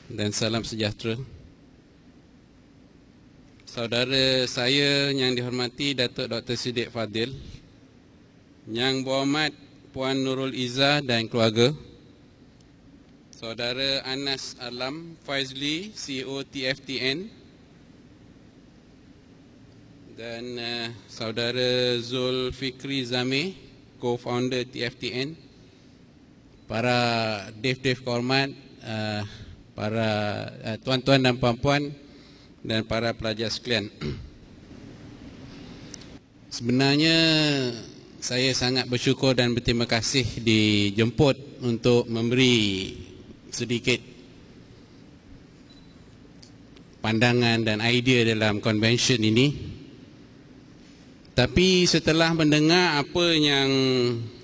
dan salam sejahtera. Saudara saya yang dihormati Datuk Dr. Siddiq Fadil, Yang Berhormat Puan Nurul Izzah dan keluarga, Saudara Anas Alam Faizli, CEO TFTN, dan Saudara Zulfikri Zameh, co-founder TFTN, para dev-dev kehormat, para tuan-tuan dan puan-puan dan para pelajar sekalian. Sebenarnya saya sangat bersyukur dan berterima kasih dijemput untuk memberi sedikit pandangan dan idea dalam convention ini. Tapi setelah mendengar apa yang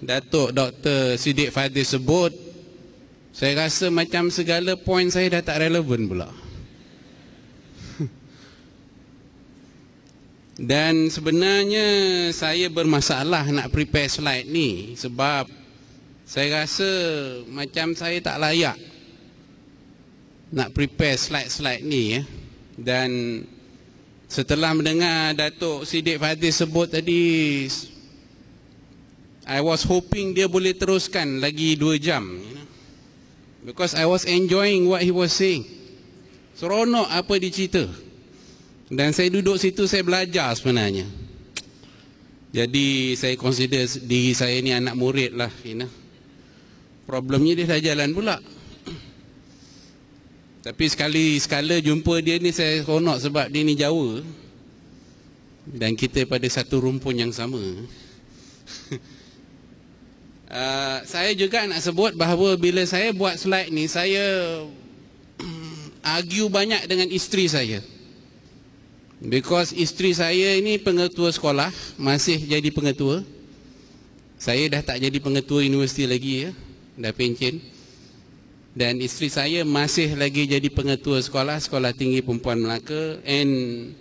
Datuk Dr. Siddiq Fadil sebut, saya rasa macam segala poin saya dah tak relevan pula. Dan sebenarnya saya bermasalah nak prepare slide ni sebab saya rasa macam saya tak layak nak prepare slide-slide ni ya. Dan setelah mendengar Datuk Siddiq Fadil sebut tadi, I was hoping dia boleh teruskan lagi 2 jam, because I was enjoying what he was saying. Seronok apa dia cerita. Dan saya duduk situ, saya belajar sebenarnya. Jadi saya consider diri saya ni anak murid lah, Problemnya dia dah jalan pula. Tapi sekala jumpa dia ni saya seronok sebab dia ni Jawa. Dan kita pada satu rumpun yang sama. Saya juga nak sebut bahawa bila saya buat slide ni, saya argue banyak dengan isteri saya. Because isteri saya ini pengetua sekolah, masih jadi pengetua. Saya dah tak jadi pengetua universiti lagi ya, dah pencen. Dan isteri saya masih lagi jadi pengetua sekolah tinggi perempuan Melaka. And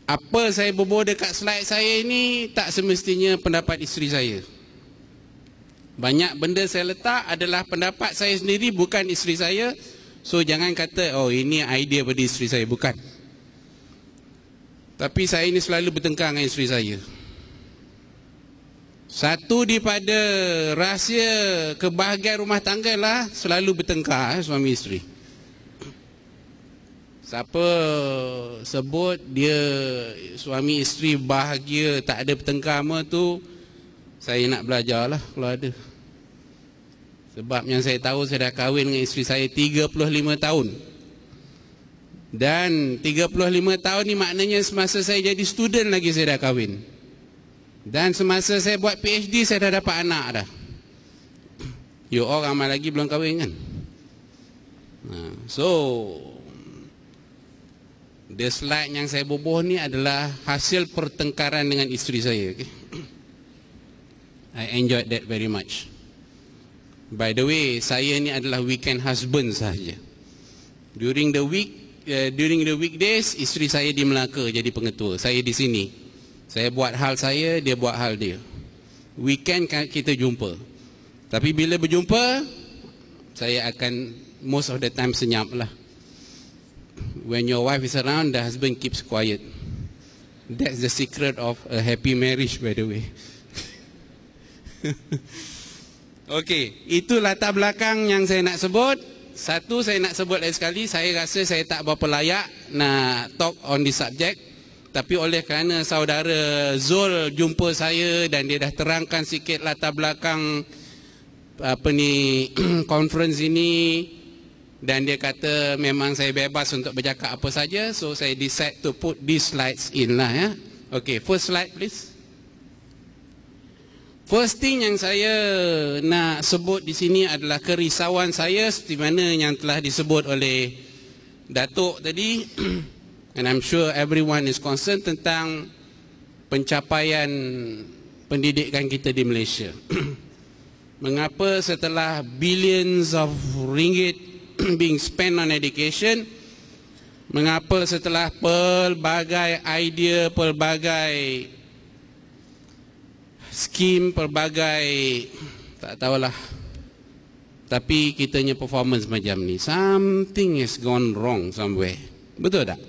apa saya berbual dekat slide saya ini tak semestinya pendapat isteri saya. Banyak benda saya letak adalah pendapat saya sendiri, bukan isteri saya. So jangan kata, oh ini idea pada isteri saya, bukan. Tapi saya ini selalu bertengkar dengan isteri saya. Satu daripada rahsia kebahagiaan rumah tangga lah selalu bertengkar suami isteri. Siapa sebut dia suami isteri bahagia tak ada bertengkar sama tu, saya nak belajar lah kalau ada. Sebab yang saya tahu, saya dah kahwin dengan isteri saya 35 tahun. Dan 35 tahun ni maknanya semasa saya jadi student lagi saya dah kahwin. Dan semasa saya buat PhD, saya dah dapat anak dah. You all ramai lagi belum kahwin kan? So the slide yang saya bubuh ni adalah hasil pertengkaran dengan isteri saya, okay? I enjoyed that very much. By the way, saya ni adalah weekend husband sahaja. During the weekdays, isteri saya di Melaka jadi pengetua, saya di sini. Saya buat hal saya, dia buat hal dia. Weekend kita jumpa. Tapi bila berjumpa, saya akan most of the time senyap lah. When your wife is around, the husband keeps quiet. That's the secret of a happy marriage, by the way. Okey, itu latar belakang yang saya nak sebut. Satu, saya nak sebut lagi sekali, saya rasa saya tak berapa layak nak talk on this subject. Tapi oleh kerana saudara Zul jumpa saya dan dia dah terangkan sikit latar belakang conference ini, dan dia kata memang saya bebas untuk bercakap apa saja, so saya decide to put these slides in lah ya. Okay, first slide please. First thing yang saya nak sebut di sini adalah kerisauan saya seperti mana yang telah disebut oleh Datuk tadi. And I'm sure everyone is concerned tentang pencapaian pendidikan kita di Malaysia. Mengapa setelah billions of ringgit being spent on education, mengapa setelah pelbagai idea, pelbagai skim, pelbagai tak tahulah tapi kitanya performance macam ni. Something has gone wrong somewhere. Betul tak?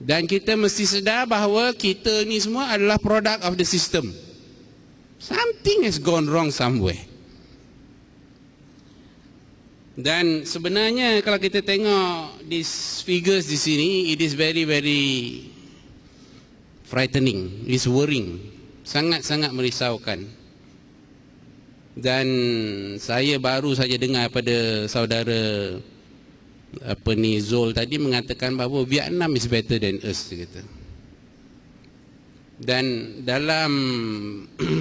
Dan kita mesti sedar bahawa kita ni semua adalah product of the system. Something has gone wrong somewhere. Dan sebenarnya kalau kita tengok these figures di sini, it is very frightening, it's worrying, sangat-sangat merisaukan. Dan saya baru saja dengar pada saudara Zul tadi mengatakan bahawa Vietnam is better than us, dia kata. Dan dalam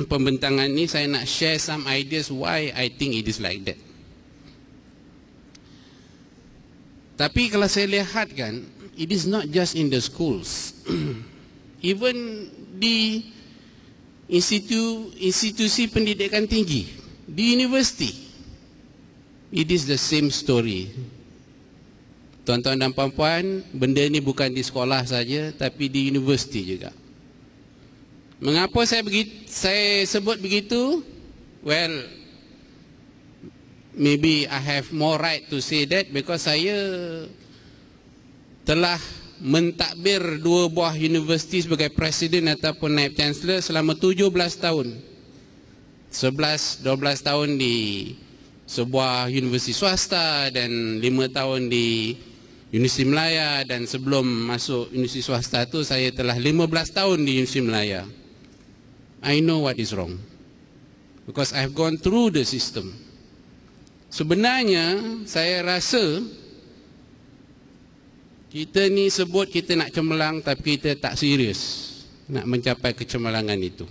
pembentangan ni saya nak share some ideas why I think it is like that. Tapi kalau saya lihat kan, it is not just in the schools. Even di institusi pendidikan tinggi, di universiti, it is the same story. Tuan-tuan dan puan-puan, benda ni bukan di sekolah saja, tapi di universiti juga. Mengapa saya sebut begitu? Well, maybe I have more right to say that because saya telah mentadbir 2 buah universiti sebagai presiden ataupun naib chancellor selama 17 tahun. 11-12 tahun di sebuah universiti swasta dan 5 tahun di Universiti Melaya, dan sebelum masuk universiti swasta tu saya telah 15 tahun di Universiti Melaya. I know what is wrong because I have gone through the system. Sebenarnya saya rasa kita ni sebut kita nak cemerlang, tapi kita tak serius nak mencapai kecemerlangan itu.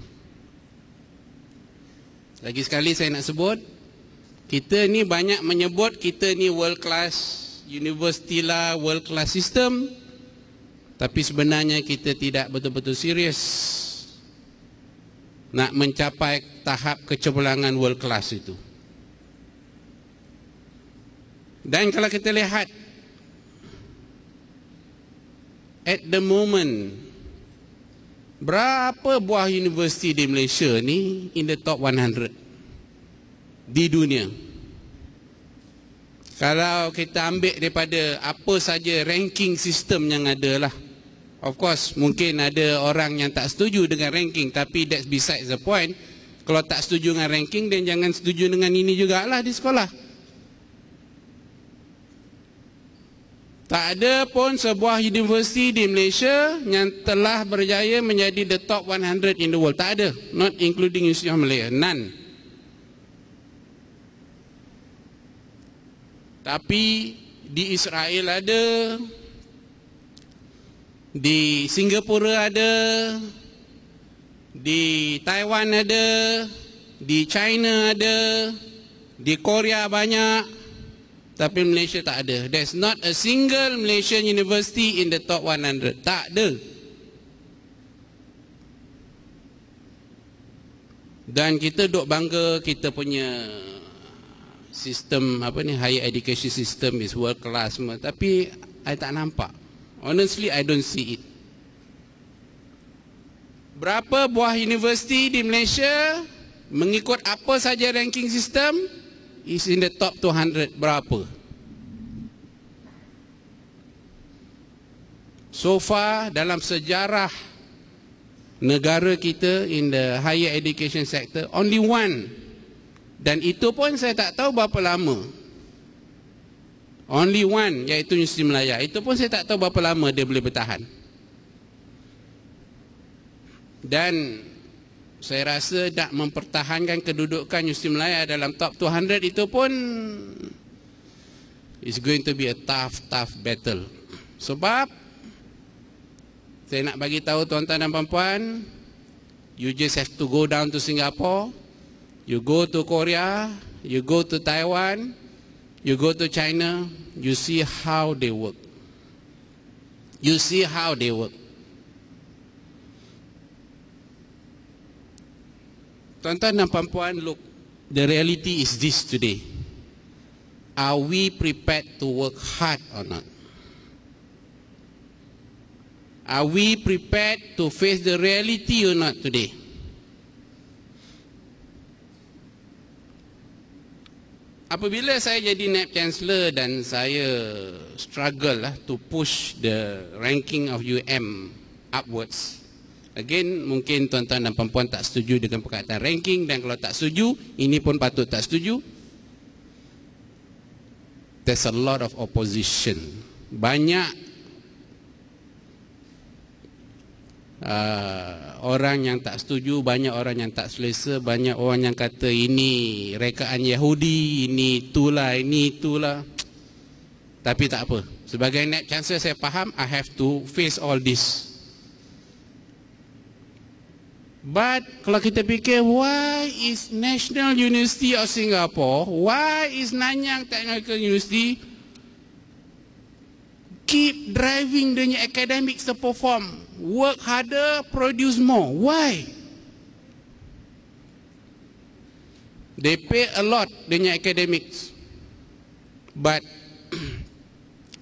Lagi sekali saya nak sebut, kita ni banyak menyebut kita ni world class university lah, world class system, tapi sebenarnya kita tidak betul-betul serius nak mencapai tahap kecemerlangan world class itu. Dan kalau kita lihat at the moment, berapa buah universiti di Malaysia ni in the top 100 di dunia? Kalau kita ambil daripada apa saja ranking sistem yang ada lah. Of course, mungkin ada orang yang tak setuju dengan ranking, tapi that's besides the point. Kalau tak setuju dengan ranking, dan jangan setuju dengan ini jugalah di sekolah. Tak ada pun sebuah universiti di Malaysia yang telah berjaya menjadi the top 100 in the world. Tak ada. Not including University of Malaya. None. Tapi di Israel ada, di Singapura ada, di Taiwan ada, di China ada, di Korea banyak, tapi Malaysia tak ada. There's not a single Malaysian university in the top 100. Tak ada. Dan kita duk bangga kita punya sistem higher education system is world class semua, tapi I tak nampak. Honestly, I don't see it. Berapa buah universiti di Malaysia mengikut apa saja ranking sistem is in the top 200? Berapa? So far dalam sejarah negara kita in the higher education sector, only one. Dan itu pun saya tak tahu berapa lama. Only one, iaitu Universiti Melaya. Itu pun saya tak tahu berapa lama dia boleh bertahan. Dan saya rasa nak mempertahankan kedudukan Universiti Melaya dalam top 200 itu pun is going to be a tough battle. Sebab saya nak bagi tahu tuan-tuan dan puan-puan, you just have to go down to Singapore, you go to Korea, you go to Taiwan, you go to China, you see how they work. You see how they work. Tuan-tuan dan puan-puan, look, the reality is this today. Are we prepared to work hard or not? Are we prepared to face the reality or not today? apabila saya jadi Naib Chancellor dan saya struggle lah to push the ranking of UM upwards. Again, mungkin tuan-tuan dan puan-puan tak setuju dengan perkataan ranking, dan kalau tak setuju, ini pun patut tak setuju. There's a lot of opposition. Banyak orang yang tak setuju, banyak orang yang tak selesa, banyak orang yang kata ini rekaan Yahudi, ini itulah, ini itulah. Tapi tak apa. Sebagai Naib Chancellor saya faham, I have to face all this. But kalau kita fikir, why is National University of Singapore, why is Nanyang Technological University keep driving the academics to perform, work harder, produce more? Why? They pay a lot dengan academics, but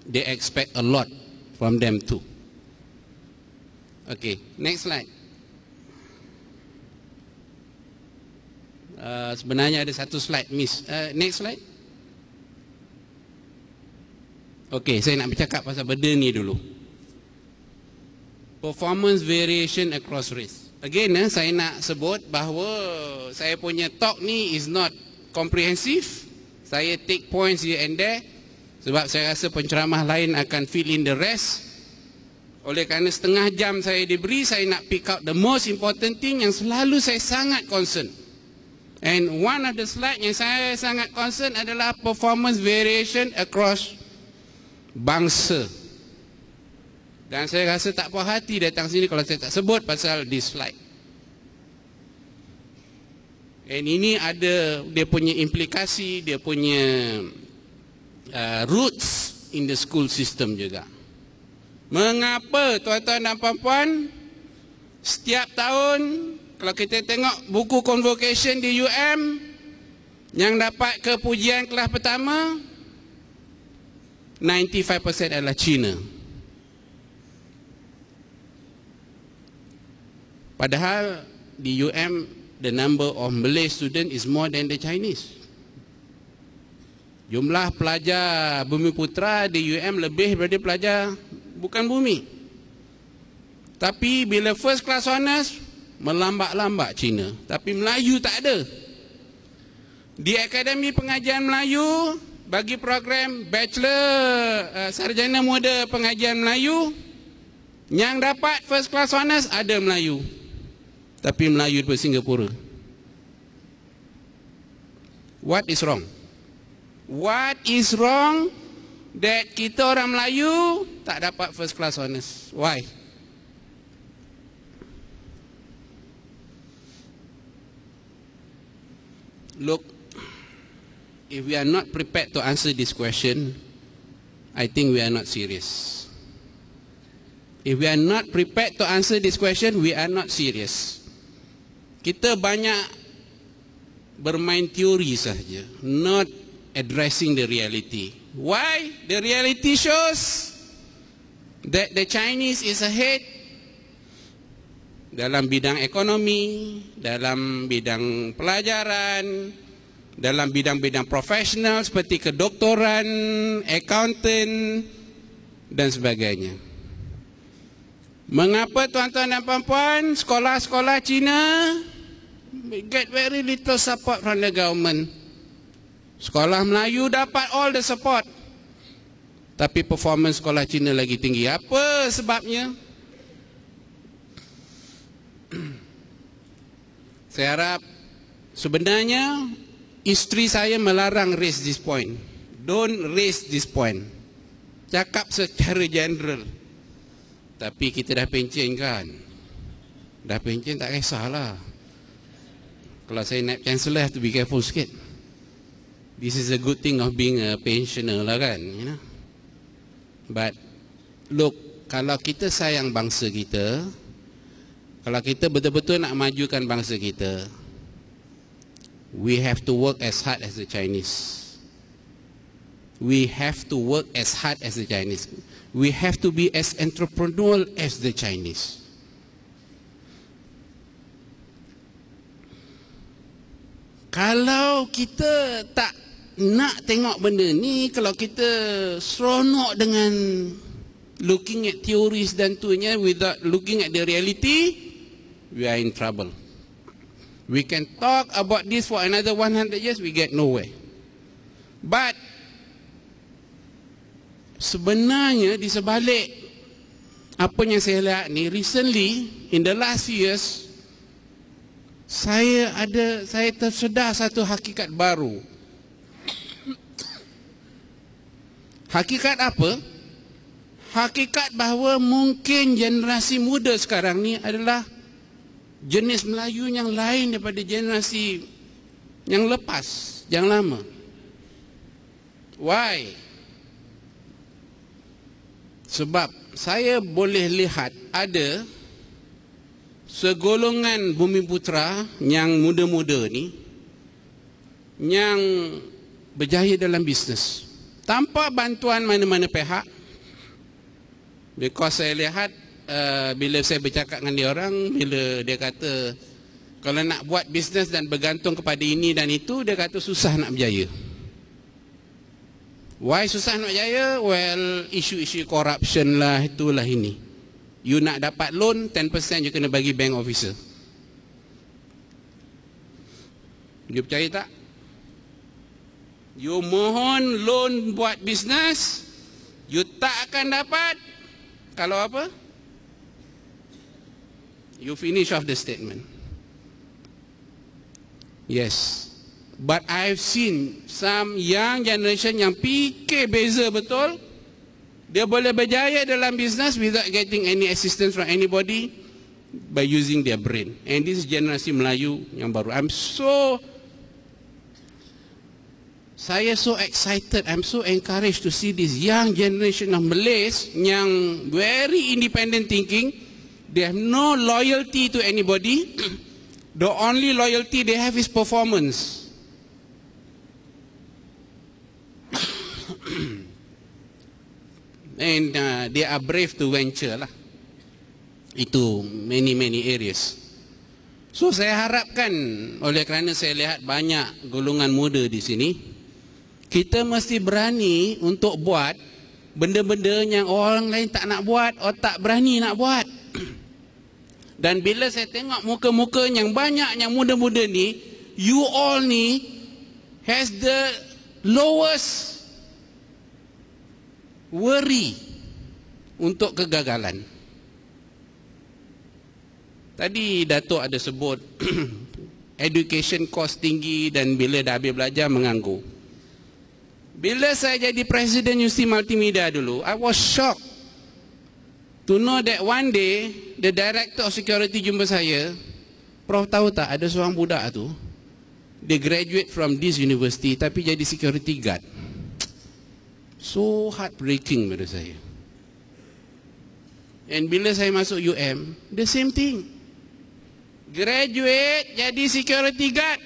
they expect a lot from them too. Okay, next slide. Sebenarnya ada satu slide miss. Next slide. Okay, saya nak bercakap pasal benda ni dulu. Performance variation across race. Again, saya nak sebut bahawa saya punya talk ni is not comprehensive. Saya take points here and there sebab saya rasa penceramah lain akan fill in the rest. Oleh kerana setengah jam saya diberi, saya nak pick out the most important thing yang selalu saya sangat concern. And one of the slide yang saya sangat concern adalah performance variation across bangsa. Dan saya rasa tak puas hati datang sini kalau saya tak sebut pasal this slide. And ini ada dia punya implikasi, dia punya roots in the school system juga. Mengapa tuan-tuan dan puan-puan setiap tahun kalau kita tengok buku convocation di UM yang dapat kepujian kelas pertama 95% adalah Cina. Padahal di UM the number of Malay student is more than the Chinese. Jumlah pelajar Bumi Putra di UM lebih daripada pelajar bukan bumi. Tapi bila first class honours melambat-lambat Cina, tapi Melayu tak ada. Di Akademi Pengajian Melayu bagi program Bachelor Sarjana Muda Pengajian Melayu, yang dapat first class honours ada Melayu, tapi Melayu daripada Singapura. What is wrong? What is wrong that kita orang Melayu tak dapat first class honours? Why? Look, if we are not prepared to answer this question, I think we are not serious. If we are not prepared to answer this question, we are not serious. Kita banyak bermain teori sahaja, not addressing the reality. Why? The reality shows that the Chinese is ahead dalam bidang ekonomi, dalam bidang pelajaran, dalam bidang-bidang profesional seperti kedoktoran, accountant dan sebagainya. Mengapa tuan-tuan dan puan-puan sekolah-sekolah Cina get very little support from the government? Sekolah Melayu dapat all the support, tapi performance sekolah Cina lagi tinggi. Apa sebabnya? Saya harap sebenarnya isteri saya melarang raise this point. Don't raise this point. Cakap secara general. Tapi kita dah pencen kan. Dah pencen tak kisahlah. Kalau saya Naib Chancellor, have to be careful sikit. This is a good thing of being a pensioner lah kan, you know. But look, kalau kita sayang bangsa kita, kalau kita betul-betul nak majukan bangsa kita, we have to work as hard as the Chinese. We have to work as hard as the Chinese. We have to be as entrepreneurial as the Chinese. Kalau kita tak nak tengok benda ni, kalau kita seronok dengan looking at theories dan tunya without looking at the reality, we are in trouble. We can talk about this for another 100 years, we get nowhere. But sebenarnya di sebalik apa yang saya lihat ni, recently in the last few years, saya tersedar satu hakikat baru. Hakikat apa? Hakikat bahawa mungkin generasi muda sekarang ni adalah jenis Melayu yang lain daripada generasi yang lepas, yang lama. Why? Sebab saya boleh lihat ada segolongan Bumiputera yang muda-muda ni yang berjaya dalam bisnes tanpa bantuan mana-mana pihak. Because saya lihat bila saya bercakap dengan dia orang, bila dia kata kalau nak buat bisnes dan bergantung kepada ini dan itu, dia kata susah nak berjaya. Why susah nak berjaya? Well, isu-isu corruption lah, itulah ini. You nak dapat loan 10% you kena bagi bank officer. You percaya tak? You mohon loan buat bisnes, you tak akan dapat. Kalau apa? You finish off the statement. Yes. But I've seen some young generation yang fikir beza betul. Dia boleh berjaya dalam bisnes without getting any assistance from anybody by using their brain. And this is generasi Melayu yang baru. Saya so excited, I'm so encouraged to see this young generation of Malays yang very independent thinking. They have no loyalty to anybody. The only loyalty they have is performance. And they are brave to venture lah. Itu many areas. So saya harapkan, oleh kerana saya lihat banyak golongan muda di sini, kita mesti berani untuk buat benda-benda yang orang lain tak nak buat atau tak berani nak buat. Dan bila saya tengok muka-muka yang banyak yang muda-muda ni, you all ni has the lowest worry untuk kegagalan. Tadi Datuk ada sebut education cost tinggi dan bila dah habis belajar menganggur. Bila saya jadi Presiden Universiti Multimedia dulu, I was shocked to know that one day the Director of Security jumpa saya. Prof tahu tak, ada seorang budak tu, dia graduate from this university tapi jadi security guard. So heartbreaking pada saya. And bila saya masuk UM, the same thing. Graduate jadi security guard.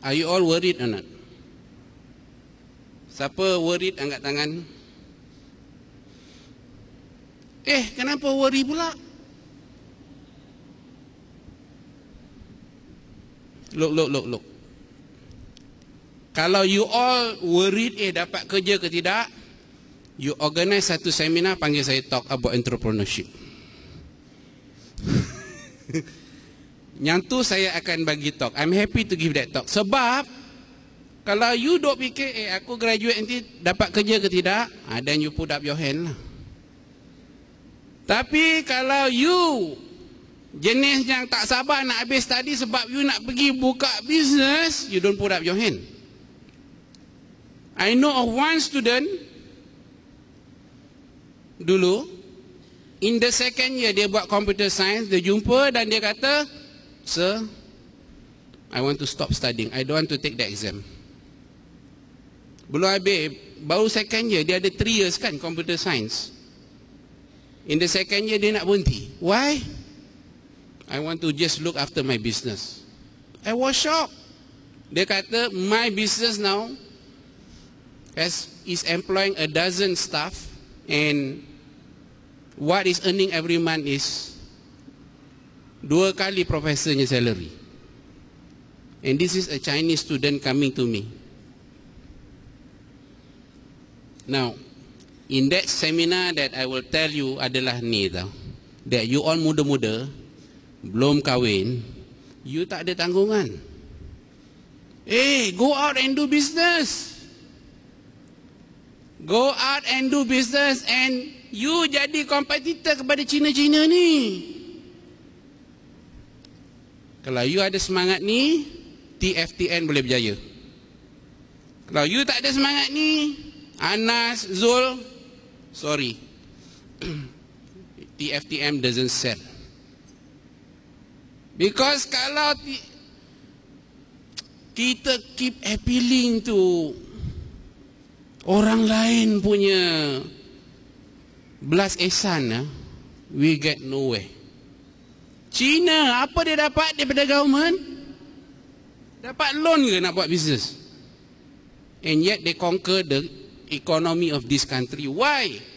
Are you all worried or not? Siapa worried angkat tangan? Kenapa worry pula? Look. Kalau you all worried dapat kerja ke tidak, you organize satu seminar, panggil saya talk about entrepreneurship. Yang tu saya akan bagi talk. I'm happy to give that talk. Sebab kalau you duk fikir aku graduate nanti dapat kerja ke tidak, then you put up your hand lah. Tapi kalau you jenis yang tak sabar nak habis study sebab you nak pergi buka business, you don't put up your hand. I know of one student dulu, in the second year dia buat computer science, dia jumpa dan dia kata, "Sir, I want to stop studying. I don't want to take the exam." Belum habis, baru second year, dia ada 3 years kan computer science. In the second year dia nak berhenti. Why? I want to just look after my business. I was shocked. Dia kata, my business now is employing a dozen staff and what is earning every month is 2 kali profesornya salary. And this is a Chinese student coming to me. Now, in that seminar that I will tell you adalah ni tau. That you all muda-muda, belum kahwin, you tak ada tanggungan. Go out and do business. Go out and do business and you jadi kompetitor kepada Cina-Cina ni. Kalau you ada semangat ni, TFTN boleh berjaya. Kalau you tak ada semangat ni, Anas, Zul, sorry. TFTM doesn't sell. Because kalau kita keep appealing to orang lain punya belas ehsan, we get nowhere. China, apa dia dapat daripada government? Dapat loan ke nak buat bisnes? And yet they conquer the economy of this country. Why?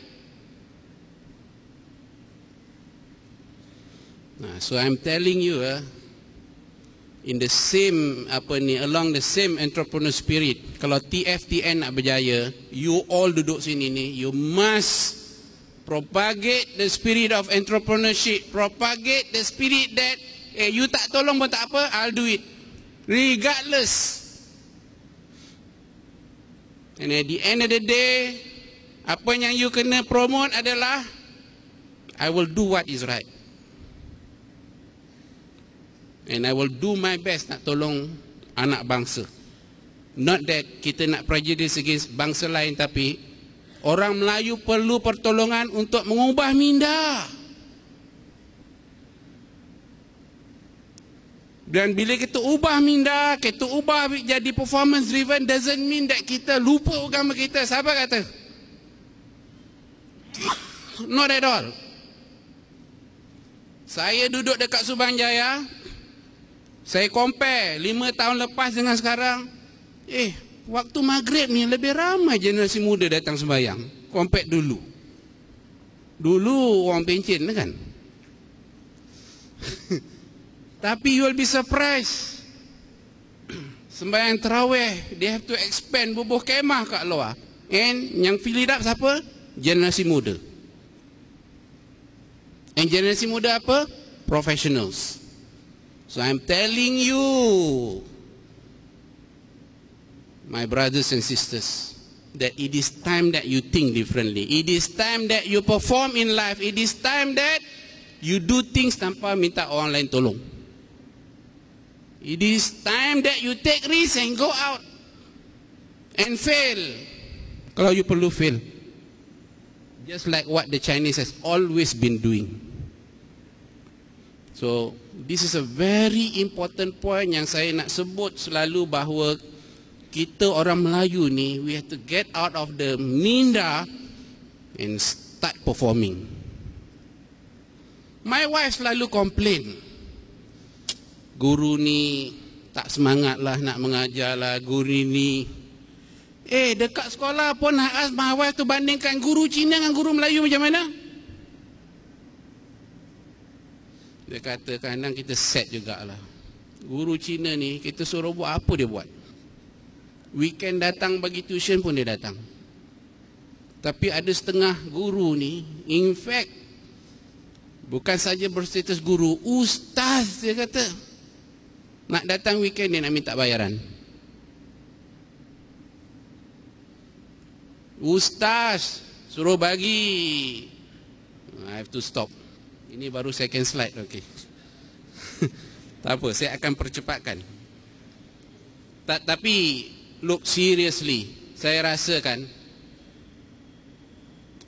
So I'm telling you, in the same along the same entrepreneur spirit, kalau TFTN nak berjaya, you all duduk sini ni, you must propagate the spirit of entrepreneurship, propagate the spirit that you tak tolong pun tak apa, I'll do it, regardless. And at the end of the day, apa yang you kena promote adalah I will do what is right. And I will do my best nak tolong anak bangsa. Not that kita nak prejudice against bangsa lain, tapi orang Melayu perlu pertolongan untuk mengubah minda. Dan bila kita ubah minda, kita ubah jadi performance driven, doesn't mean that kita lupa agama kita. Siapa kata? Not at all. Saya duduk dekat Subang Jaya, saya compare 5 tahun lepas dengan sekarang. Waktu maghrib ni lebih ramai generasi muda datang sembahyang compare dulu. Dulu orang pencen kan. Tapi you will be surprised. Sembahyang tarawih, they have to expand, bubuh kemah kat luar. And yang fill it up siapa? Generasi muda. And generasi muda apa? Professionals. So I'm telling you, my brothers and sisters, that it is time that you think differently. It is time that you perform in life. It is time that you do things tanpa minta orang lain tolong. It is time that you take risks and go out and fail. Kalau you perlu fail, just like what the Chinese has always been doing. So this is a very important point yang saya nak sebut selalu, bahawa kita orang Melayu ni, we have to get out of the minda and start performing. My wife selalu complain, guru ni tak semangat lah nak mengajar lah, guru ni. Dekat sekolah pun I ask my wife tu bandingkan guru Cina dengan guru Melayu macam mana? Dia kata kadang kita set jugalah. Guru Cina ni kita suruh buat apa dia buat. Weekend datang bagi tuition pun dia datang. Tapi ada setengah guru ni, in fact, bukan saja berstatus guru, ustaz dia kata. Nak datang weekend dia nak minta bayaran. Ustaz suruh bagi. I have to stop. Ini baru second slide, okay. Tak apa, saya akan percepatkan. Tapi look seriously, saya rasakan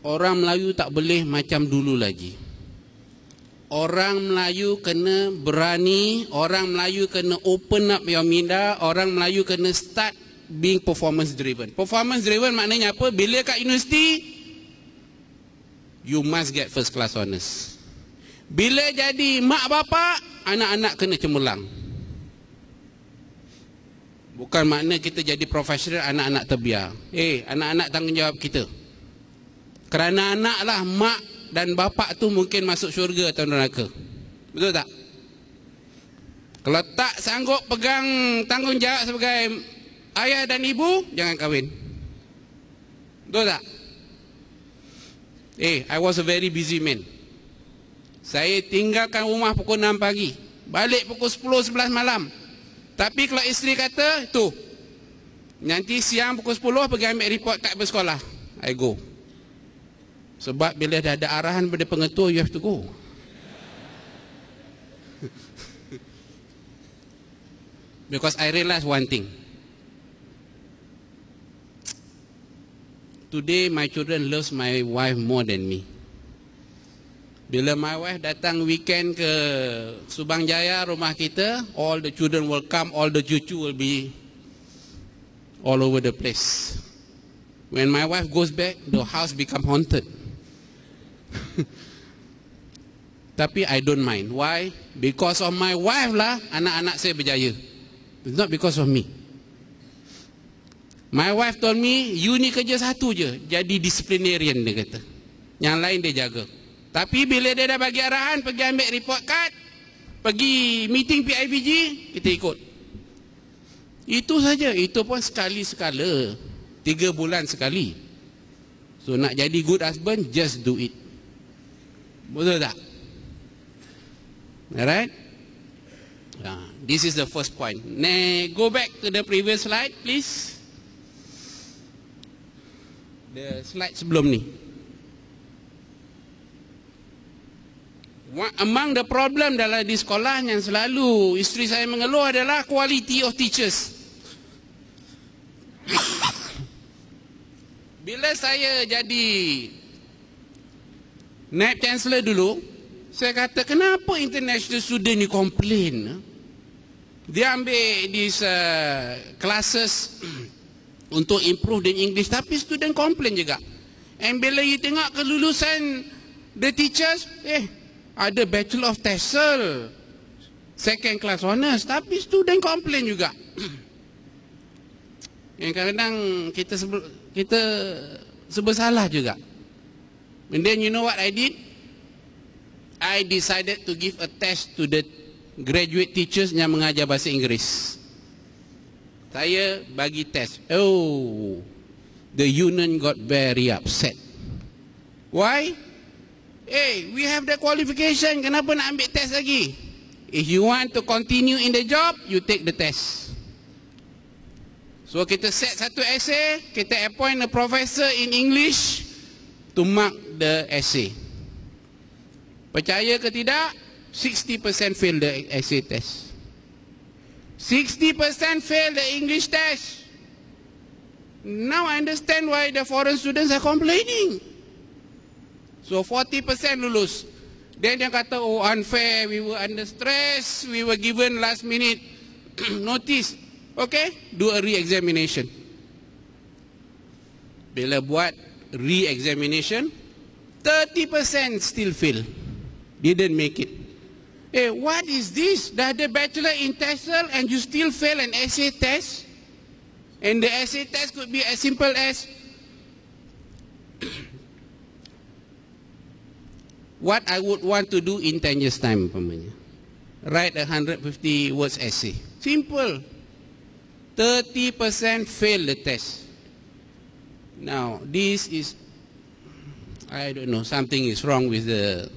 orang Melayu tak boleh macam dulu lagi. Orang Melayu kena berani, orang Melayu kena open up your minda, orang Melayu kena start being performance driven. Performance driven maknanya apa? Bila kat universiti, you must get first class honors. Bila jadi mak bapak, anak-anak kena cemerlang. Bukan makna kita jadi profesional, anak-anak terbiar. Anak-anak tanggungjawab kita. Kerana anaklah mak dan bapak tu mungkin masuk syurga atau neraka. Betul tak? Kalau tak sanggup pegang tanggungjawab sebagai ayah dan ibu, jangan kahwin. Betul tak? I was a very busy man. Saya tinggalkan rumah pukul 6 pagi, balik pukul 10, 11 malam. Tapi kalau isteri kata, tu, nanti siang pukul 10 pergi ambil report kad bersekolah, I go. Sebab bila dah ada arahan pada pengetua, you have to go. Because I realize one thing. Today my children loves my wife more than me. Bila my wife datang weekend ke Subang Jaya rumah kita, all the children will come, all the cucu will be all over the place. When my wife goes back, the house become haunted. Tapi I don't mind. Why? Because of my wife lah, anak-anak saya berjaya. It's not because of me. My wife told me, you ni kerja satu je, jadi disciplinarian, dia kata. Yang lain dia jaga. Tapi bila dia dah bagi arahan, pergi ambil report card, pergi meeting PIBG, kita ikut. Itu saja. Itu pun sekali-sekala, 3 bulan sekali. So nak jadi good husband, just do it. Betul tak? Alright? This is the first point. Go back to the previous slide, please. The slide sebelum ni. Among the problem dalam di sekolah yang selalu isteri saya mengeluh adalah quality of teachers. Bila saya jadi naib chancellor dulu, saya kata, kenapa international student ni complain? Dia ambil these classes untuk improve in English, tapi student complain juga. And bila you tengok kelulusan the teachers, ada Bachelor of TESOL, second class honors, tapi student complain juga. Yang kadang-kadang kita serba salah juga. And then you know what I did? I decided to give a test to the graduate teachers yang mengajar bahasa Inggeris. Saya bagi test. Oh, the union got very upset. Why? We have the qualification. Kenapa nak ambil test lagi? If you want to continue in the job, you take the test. So kita set satu essay, kita appoint a professor in English to mark the essay. Percaya ke tidak, 60% fail the essay test. 60% fail the English test. Now I understand why the foreign students are complaining. So 40% lulus. Then dia kata, oh unfair, we were under stress, we were given last minute notice. Okay, do a re-examination. Bila buat re-examination, 30% still fail. Didn't make it. What is this? Dah ada bachelor in TESOL and you still fail an essay test? And the essay test could be as simple as what I would want to do in 10 years time. Write a 150 words essay. Simple. 30% fail the test. Now, this is, I don't know, something is wrong with the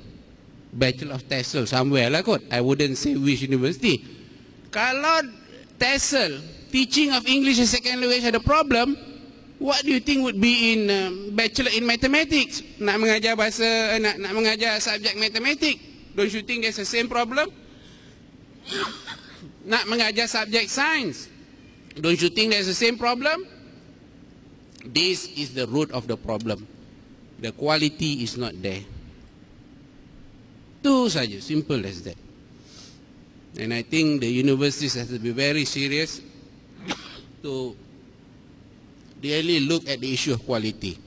Bachelor of TESOL somewhere lah kot. I wouldn't say which university. Kalau TESOL, teaching of English as second language, had a problem, what do you think would be in Bachelor in Mathematics? Nak mengajar bahasa, nak mengajar subjek matematik. Don't you think there's the same problem? Nak mengajar subjek Science. Don't you think there's the same problem? This is the root of the problem. The quality is not there. Itu saja, simple as that. And I think the universities have to be very serious to really look at the issue of quality.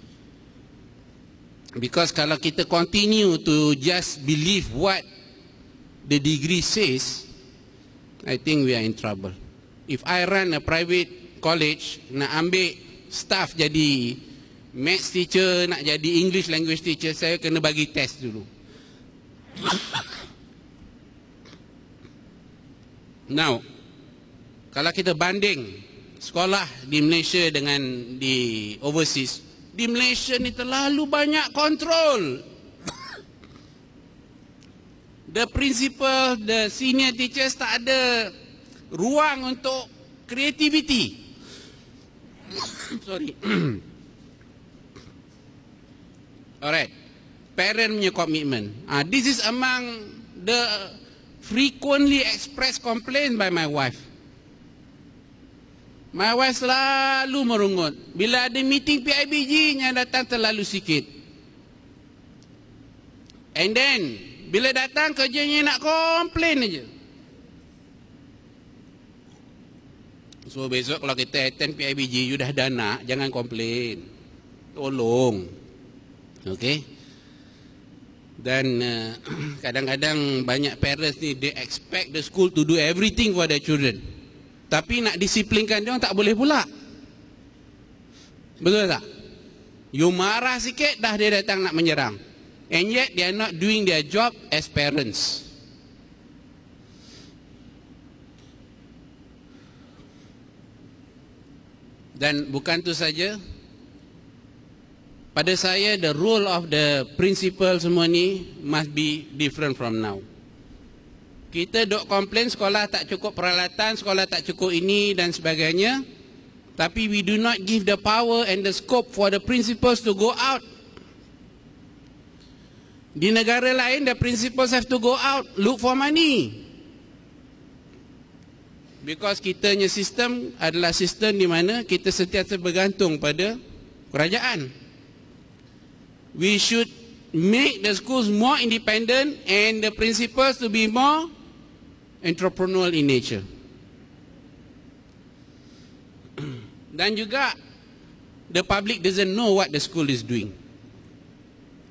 Because kalau kita continue to just believe what the degree says, I think we are in trouble. If I run a private college, nak ambil staff jadi maths teacher, nak jadi English language teacher, saya kena bagi test dulu. Now, kalau kita banding sekolah di Malaysia dengan di overseas, di Malaysia ni terlalu banyak kontrol. The principal, the senior teachers tak ada ruang untuk creativity. Sorry. Alright. Parent punya commitment. This is among the frequently expressed complaints by my wife. My wife selalu merungut. Bila ada meeting PIBG, yang datang terlalu sikit. And then, bila datang kerjanya nak komplain aja. So besok kalau kita attend PIBG, you dah ada anak, jangan komplain. Tolong. Okay? Dan kadang-kadang banyak parents ni, they expect the school to do everything for their children. Tapi nak disiplinkan dia tak boleh pula. Betul tak? You marah sikit, dah dia datang nak menyerang. And yet they are not doing their job as parents. Dan bukan tu saja. Pada saya, the role of the principal semua ni must be different from now. Kita duk komplain sekolah tak cukup peralatan, sekolah tak cukup ini dan sebagainya. Tapi we do not give the power and the scope for the principals to go out. Di negara lain, the principals have to go out, look for money. Because kitanya sistem adalah sistem di mana kita sentiasa bergantung pada kerajaan. We should make the schools more independent and the principals to be more entrepreneurial in nature. Dan juga, the public doesn't know what the school is doing.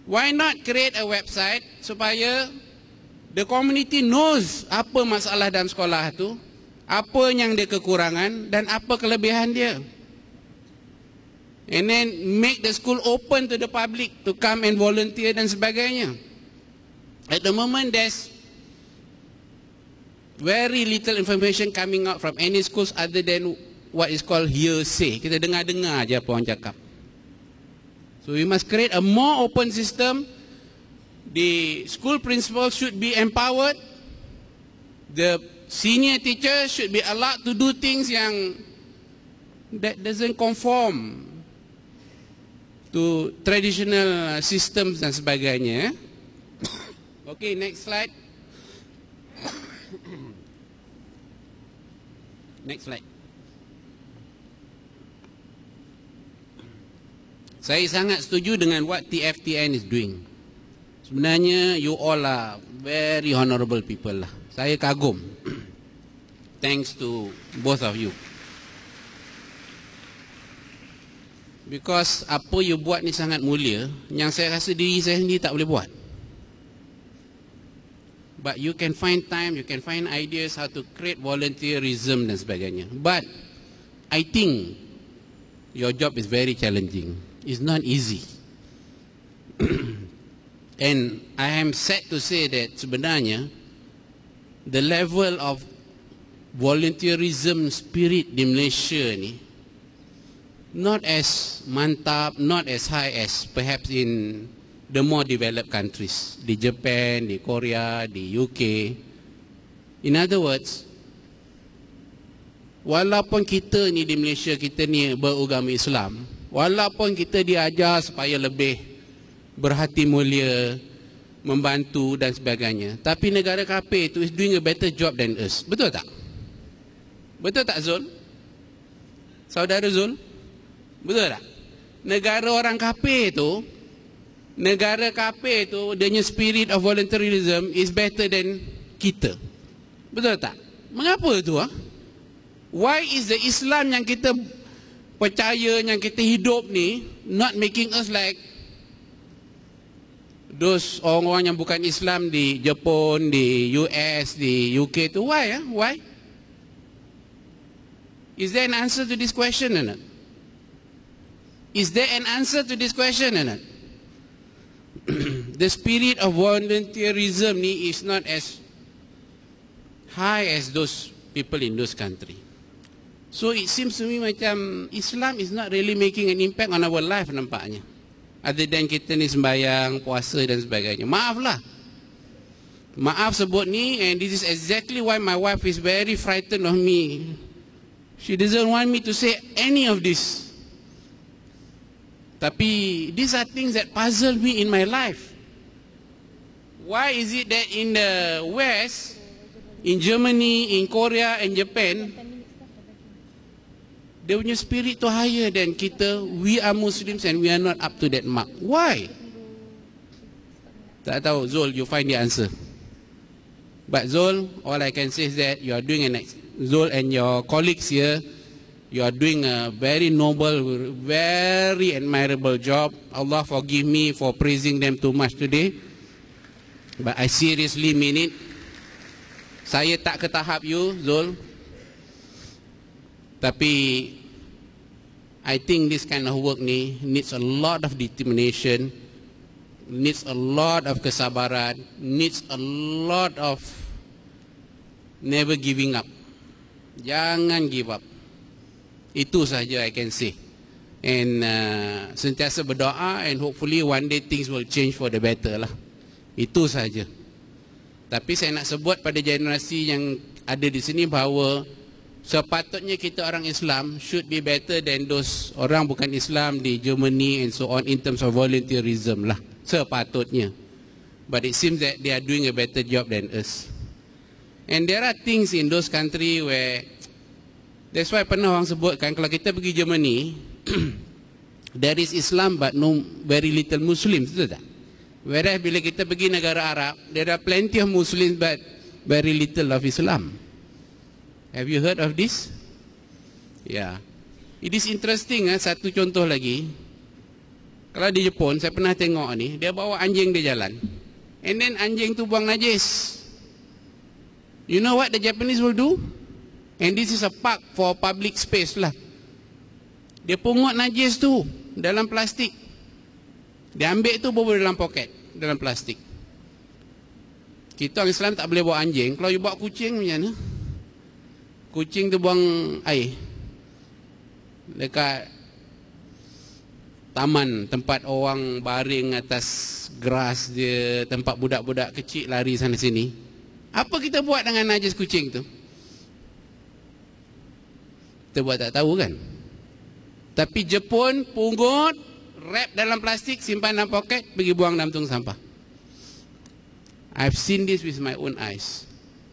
Why not create a website supaya the community knows apa masalah dalam sekolah tu, apa yang dia kekurangan dan apa kelebihan dia. And then make the school open to the public to come and volunteer dan sebagainya. At the moment, there's very little information coming out from any schools other than what is called hearsay. Kita dengar-dengar je apa orang cakap. So we must create a more open system. The school principals should be empowered. The senior teachers should be allowed to do things yang that doesn't conform to traditional systems dan sebagainya. Okay, next slide. Next slide. Saya sangat setuju dengan what TFTN is doing. Sebenarnya you all are very honorable people lah. Saya kagum. Thanks to both of you. Because apa you buat ni sangat mulia, yang saya rasa diri saya sendiri tak boleh buat. But you can find time, you can find ideas how to create volunteerism dan sebagainya. But I think your job is very challenging. It's not easy. And I am sad to say that sebenarnya the level of volunteerism spirit di Malaysia ni not as mantap, not as high as perhaps in the more developed countries, di Japan, di Korea, di UK. In other words, walaupun kita ni di Malaysia, kita ni beragama Islam, walaupun kita diajar supaya lebih berhati mulia, membantu dan sebagainya, tapi negara kafir itu is doing a better job than us. Betul tak? Betul tak, Zul? Saudara Zul? Betul tak? Negara orang kafir itu, negara kafir itu, dia punya spirit of volunteerism is better than kita. Betul tak? Mengapa itu? Why is the Islam yang kita percaya, yang kita hidup ni not making us like those orang-orang yang bukan Islam di Jepun, di US, di UK tu? Why? Why? Is there an answer to this question or not? Is there an answer to this question or not? The spirit of volunteerism ni is not as high as those people in those country. So it seems to me macam Islam is not really making an impact on our life nampaknya. Other than kita ni sembahyang, puasa dan sebagainya. Maaflah. Maaf sebut ni, and this is exactly why my wife is very frightened of me. She doesn't want me to say any of this. Tapi these are things that puzzle me in my life. Why is it that in the West, in Germany, in Korea, and Japan, dia punya spirit tu higher than kita? We are Muslims and we are not up to that mark. Why? Tak tahu. Zul, you find the answer. But Zul, all I can say is that you are doing Zul and your colleagues here, you are doing a very noble, very admirable job. Allah forgive me for praising them too much today. But I seriously mean it. Saya tak ke tahap you, Zul. Tapi I think this kind of work ni needs a lot of determination, needs a lot of kesabaran, needs a lot of never giving up. Jangan give up. Itu saja I can say. And sentiasa berdoa, and hopefully one day things will change for the better lah. Itu saja. Tapi saya nak sebut pada generasi yang ada di sini bahawa sepatutnya kita orang Islam should be better than those orang bukan Islam di Germany and so on in terms of volunteerism lah. Sepatutnya. But it seems that they are doing a better job than us. And there are things in those country where, that's why pernah orang sebutkan, kalau kita pergi Germany, there is Islam but no very little Muslims, betul tak? Whereas bila kita pergi negara Arab, there are plenty of Muslims but very little of Islam. Have you heard of this? Yeah. It is interesting. Satu contoh lagi. Kalau di Jepun, saya pernah tengok ni, dia bawa anjing dia jalan. And then anjing tu buang najis. You know what the Japanese will do? And this is a park for public space lah. Dia pungut najis tu dalam plastik. Dia ambil tu bawa dalam poket, dalam plastik. Kita orang Islam tak boleh bawa anjing. Kalau you bawa kucing macam mana? Kucing tu buang air dekat taman, tempat orang baring atas grass dia, tempat budak-budak kecil lari sana sini. Apa kita buat dengan najis kucing tu? Kita buat tak tahu kan? Tapi Jepun pungut, wrap dalam plastik, simpan dalam poket, pergi buang dalam tong sampah. I've seen this with my own eyes.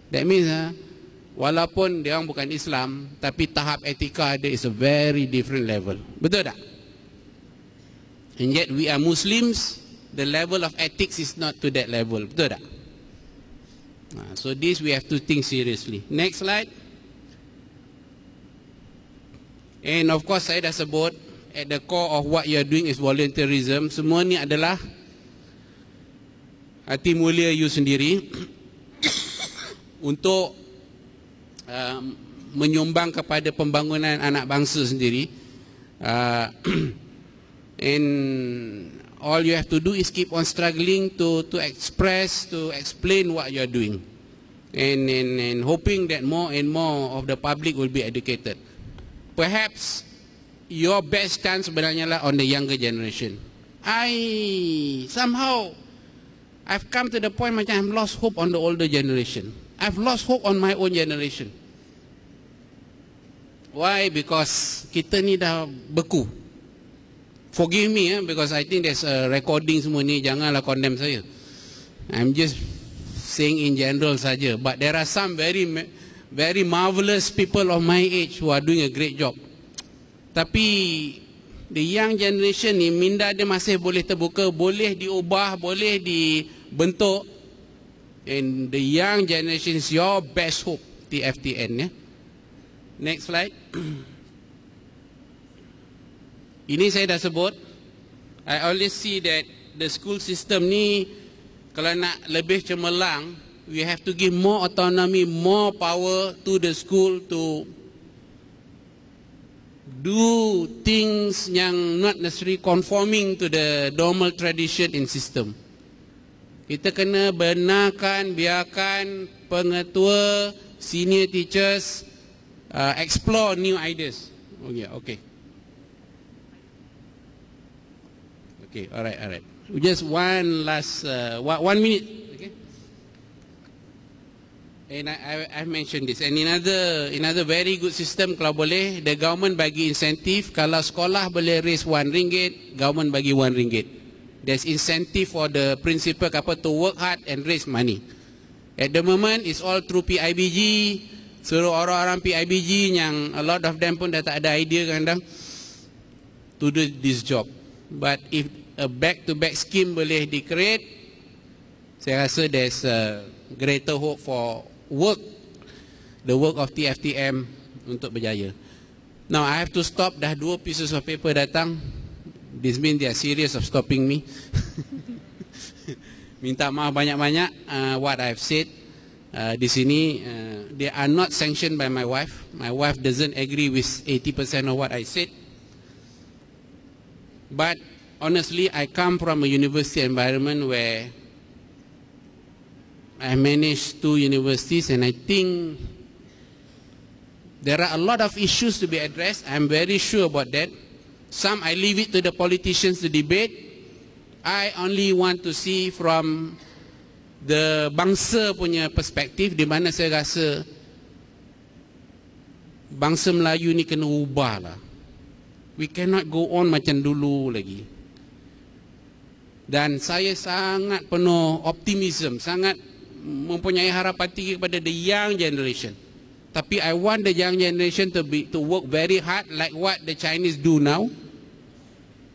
That means walaupun dia orang bukan Islam, tapi tahap etika dia is a very different level. Betul tak? And yet we are Muslims, the level of ethics is not to that level. Betul tak? So this we have to think seriously. Next slide. And of course saya dah sebut, at the core of what you are doing is volunteerism. Semua ni adalah hati mulia you sendiri untuk menyumbang kepada pembangunan anak bangsa sendiri. And all you have to do is keep on struggling to express, to explain what you are doing, and hoping that more and more of the public will be educated. Perhaps your best chance sebenarnya lah on the younger generation. I've come to the point macam I've lost hope on the older generation. I've lost hope on my own generation. Why? Because kita ni dah beku. Forgive me because I think there's a recording semua ni. Janganlah condemn saya. I'm just saying in general saja. But there are some very marvelous people of my age who are doing a great job. Tapi the young generation ni minda dia masih boleh terbuka, boleh diubah, boleh dibentuk. And the young generation is your best hope, TFTN ya. Next slide. Ini saya dah sebut. I always see that the school system ni, kalau nak lebih cemerlang, we have to give more autonomy, more power to the school to do things yang not necessarily conforming to the normal tradition and system. Kita kena benarkan, biarkan pengetua senior teachers explore new ideas. Oh yeah, okay. Okay, alright. Just one last 1 minute. Okay. And I mentioned this. And another very good system, kalau boleh, the government bagi incentive. Kalau sekolah boleh raise RM1, government bagi RM1. There's incentive for the principal to work hard and raise money. At the moment, it's all through PIBG. Suruh orang-orang PIBG yang a lot of them pun dah tak ada idea kadang to do this job. But if a back-to-back scheme boleh di-create, saya rasa there's a greater hope for the work of TFTM untuk berjaya. Now I have to stop, dah 2 pieces of paper datang. This means they are serious of stopping me. Minta maaf banyak-banyak what I have said di sini. They are not sanctioned by my wife. My wife doesn't agree with 80% of what I said. But honestly, I come from a university environment where I managed 2 universities, and I think there are a lot of issues to be addressed. I'm very sure about that. Some I leave it to the politicians to debate. I only want to see from the bangsa punya perspektif, di mana saya rasa bangsa Melayu ni kena ubah lah. We cannot go on macam dulu lagi. Dan saya sangat penuh optimism, sangat mempunyai harapan tinggi kepada the young generation. Tapi I want the young generation to work very hard like what the Chinese do now.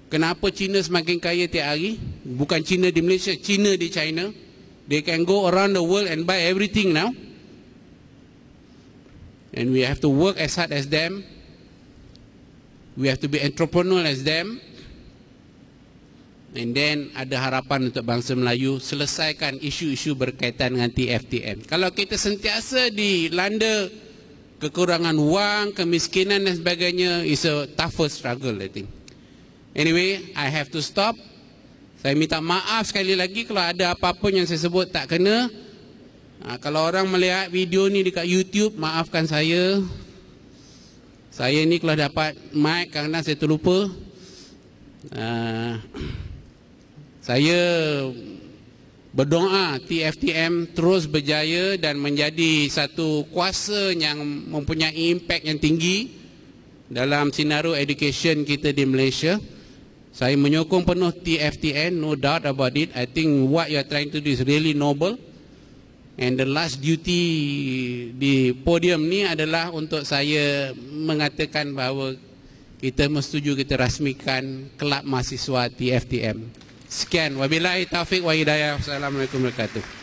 Kenapa China semakin kaya tiap hari? Bukan China di Malaysia, China di China. They can go around the world and buy everything now. And we have to work as hard as them. We have to be entrepreneurial as them. And then ada harapan untuk bangsa Melayu selesaikan isu-isu berkaitan dengan TFTM. Kalau kita sentiasa dilanda kekurangan wang, kemiskinan dan sebagainya, is a tougher struggle, I think. Anyway, I have to stop. Saya minta maaf sekali lagi kalau ada apa-apa yang saya sebut tak kena. Kalau orang melihat video ni dekat YouTube, maafkan saya. Saya ni kalau dapat mic kadang-kadang saya terlupa. Saya berdoa TFTM terus berjaya dan menjadi satu kuasa yang mempunyai impact yang tinggi dalam senario education kita di Malaysia. Saya menyokong penuh TFTM, no doubt about it. I think what you are trying to do is really noble. And the last duty di podium ni adalah untuk saya mengatakan bahawa kita setuju kita rasmikan kelab mahasiswa TFTM. Sekian, wabillahi taufik wa hidayah. Assalamualaikum warahmatullahi wabarakatuh.